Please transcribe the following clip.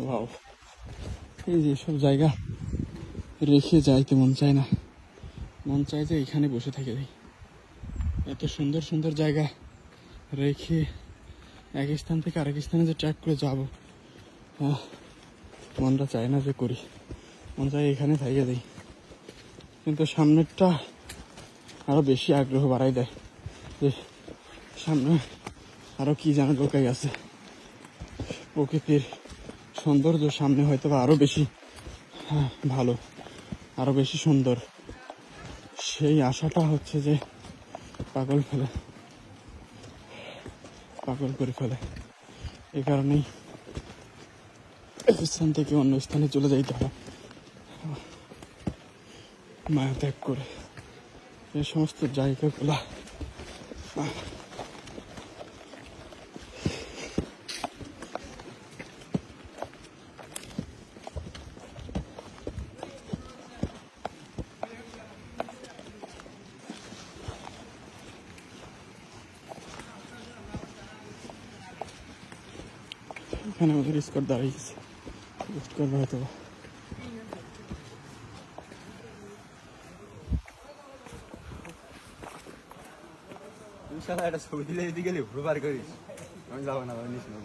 Wow, এই যে সব জায়গা রেখে যাইতে মন চায় না, মন চায় যে এখানে বসে থেকে যাই। এত সুন্দর সুন্দর জায়গা রেখে এক স্থান থেকে আরেক স্থানে যে ট্র্যাক করে যাবো, মনটা চায় না যে করি, মন চায় এখানে থেকে দিই। কিন্তু সামনেরটা আরো বেশি আগ্রহ বাড়াই দেয় যে সামনে আরো কি যেন লোকাই আছে, প্রকৃতির সৌন্দর্য সামনে হয়তো বা আরো বেশি ভালো, আরো বেশি সুন্দর। সেই আশাটা হচ্ছে যে পাগল করে ফেলে। এই কারণেই এক স্থান থেকে অন্য স্থানে চলে যাইতে হয় মায়া ত্যাগ করে। এই সমস্ত জায়গাগুলা এখানে আমাদের স্কট দাঁড়িয়ে গেছে, করবে হয়তো। একটা ছবি দিলে এদিকে গেলে করিস, আমি যাবো না, নিস না,